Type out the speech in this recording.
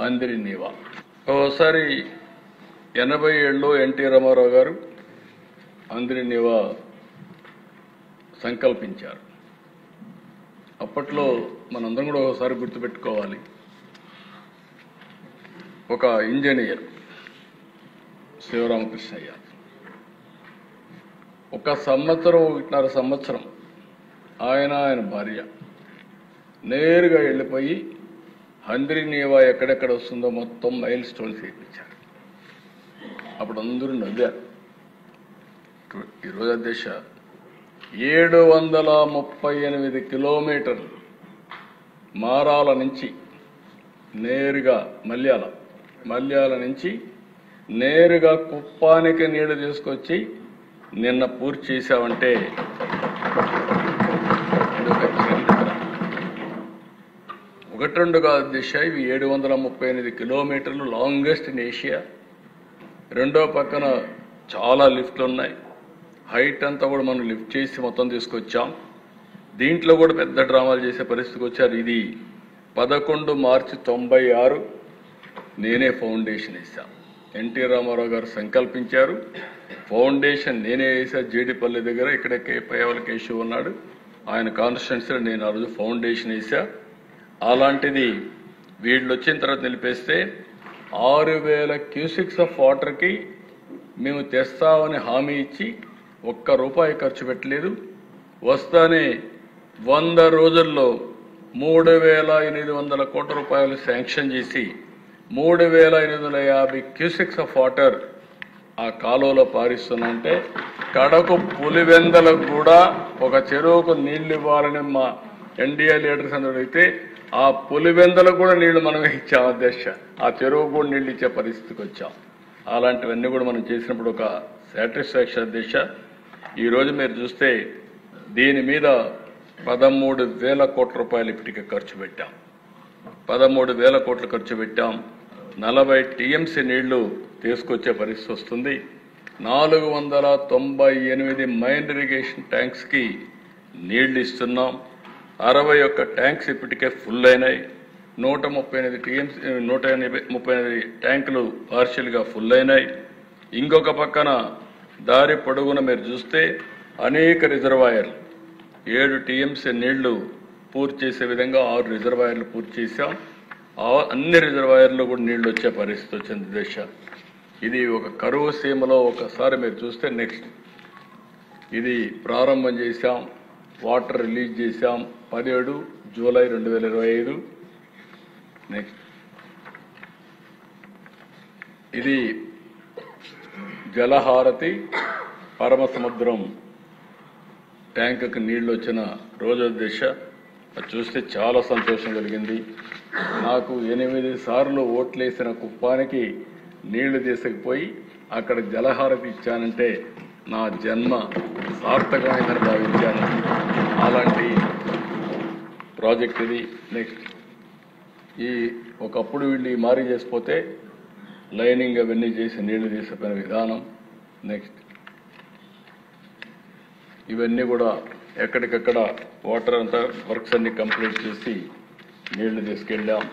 అందరి నీవా ఓసారి 87లో ఎన్టీ రామారావు గారు అందరి నీవా సంకల్పించారు. అప్పట్లో మనందరం కూడా ఒకసారి గుర్తుపెట్టుకోవాలి. ఒక ఇంజనీర్ శివరామకృష్ణయ్య ఒక సంవత్సరం 1.5 సంవత్సరం ఆయన భార్య నేరుగా వెళ్ళిపోయి అందరి నీవా ఎక్కడెక్కడ వస్తుందో మొత్తం మైల్ స్టోన్స్ వేయించారు. అప్పుడు అందరూ నవ్వారు. ఈరోజు దేశ 738 కిలోమీటర్లు మారాల నుంచి నేరుగా మల్యాల నుంచి నేరుగా కుప్పానికి నీళ్లు తీసుకొచ్చి నిన్న పూర్తి చేశామంటే ఒకటి రెండు కాదు దిశ. ఇవి 738 కిలోమీటర్లు లాంగెస్ట్ ఇన్ ఏషియా. రెండో పక్కన చాలా లిఫ్ట్లు ఉన్నాయి. హైట్ అంతా కూడా మనం లిఫ్ట్ చేసి మొత్తం తీసుకొచ్చాం. దీంట్లో కూడా పెద్ద డ్రామాలు చేసే పరిస్థితికి వచ్చారు. ఇది 11 మార్చి 96 నేనే ఫౌండేషన్ వేశాను. ఎన్టీ రామారావు గారు సంకల్పించారు. ఫౌండేషన్ నేనే వేసా. జీడిపల్లి దగ్గర ఇక్కడ కేపయ్యవల కేశవ్ ఉన్నాడు. ఆయన కాన్స్టిట్యున్సీలో నేను ఆ రోజు ఫౌండేషన్ వేసా. అలాంటిది వీళ్ళు వచ్చిన తర్వాత నిలిపేస్తే 6000 క్యూసిక్స్ ఆఫ్ వాటర్కి మేము తెస్తామని హామీ ఇచ్చి ₹1 ఖర్చు పెట్టలేదు. వస్తానే 100 రోజుల్లో 3800 కోట్ల రూపాయలు శాంక్షన్ చేసి 3850 క్యూసిక్స్ ఆఫ్ వాటర్ ఆ కాలువలో పారిస్తున్నాంటే కడకు పులివెందలకు కూడా ఒక చెరువుకు నీళ్లు ఇవ్వాలని మా ఎన్డీఏ లీడర్స్ అందరూ అడిగితే ఆ పులివెందలకు కూడా నీళ్లు మనమే ఇచ్చాం అధ్యక్ష. ఆ చెరువు కూడా నీళ్లు ఇచ్చే పరిస్థితికి వచ్చాం. అలాంటివన్నీ కూడా మనం చేసినప్పుడు ఒక సాటిస్ఫాక్షన్ అధ్యక్ష. ఈరోజు మీరు చూస్తే దీని మీద 13,000 కోట్ల రూపాయలు ఇప్పటికే ఖర్చు పెట్టాం. 13,000 కోట్లు ఖర్చు పెట్టాం. 40 టీఎంసీ నీళ్లు తీసుకొచ్చే పరిస్థితి వస్తుంది. 498 మైన్ ఇరిగేషన్ ట్యాంక్స్కి నీళ్లు ఇస్తున్నాం. 61 ట్యాంక్స్ ఇప్పటికే ఫుల్ అయినాయి. 138 టీఎంసీ 138 ట్యాంకులు పార్షియల్గా ఫుల్ అయినాయి. ఇంకొక పక్కన దారి పొడుగున మీరు చూస్తే అనేక రిజర్వాయర్లు 7 టీఎంసీ నీళ్లు పూర్తి చేసే విధంగా 6 రిజర్వాయర్లు పూర్తి చేశాం. అన్ని రిజర్వాయర్లు కూడా నీళ్లు వచ్చే పరిస్థితి వచ్చింది దేశ. ఇది ఒక కరువు సీమలో ఒకసారి మీరు చూస్తే నెక్స్ట్ ఇది ప్రారంభం చేశాం. వాటర్ రిలీజ్ చేశాం 17 జూలై 2025. నెక్స్ట్ ఇది జలహారతి పరమ సముద్రం ట్యాంకుకి నీళ్లు వచ్చిన రోజు దిశ. అది చూస్తే చాలా సంతోషం కలిగింది. నాకు 8 సార్లు ఓట్లేసిన కుప్పానికి నీళ్లు తీసుకుపోయి అక్కడ జలహారతి ఇచ్చానంటే నా జన్మ సార్థకమైందని భావించాను. అలాంటి ప్రాజెక్ట్ ఇది. నెక్స్ట్ ఒకప్పుడు వీళ్ళు మారీ చేసిపోతే లైనింగ్ అవన్నీ చేసి నీళ్లు తీసుకుపోయిన విధానం. నెక్స్ట్ ఇవన్నీ కూడా ఎక్కడికక్కడ వాటర్ అంతా వర్క్స్ అన్ని కంప్లీట్ చేసి నీళ్లు తీసుకెళ్ళాం.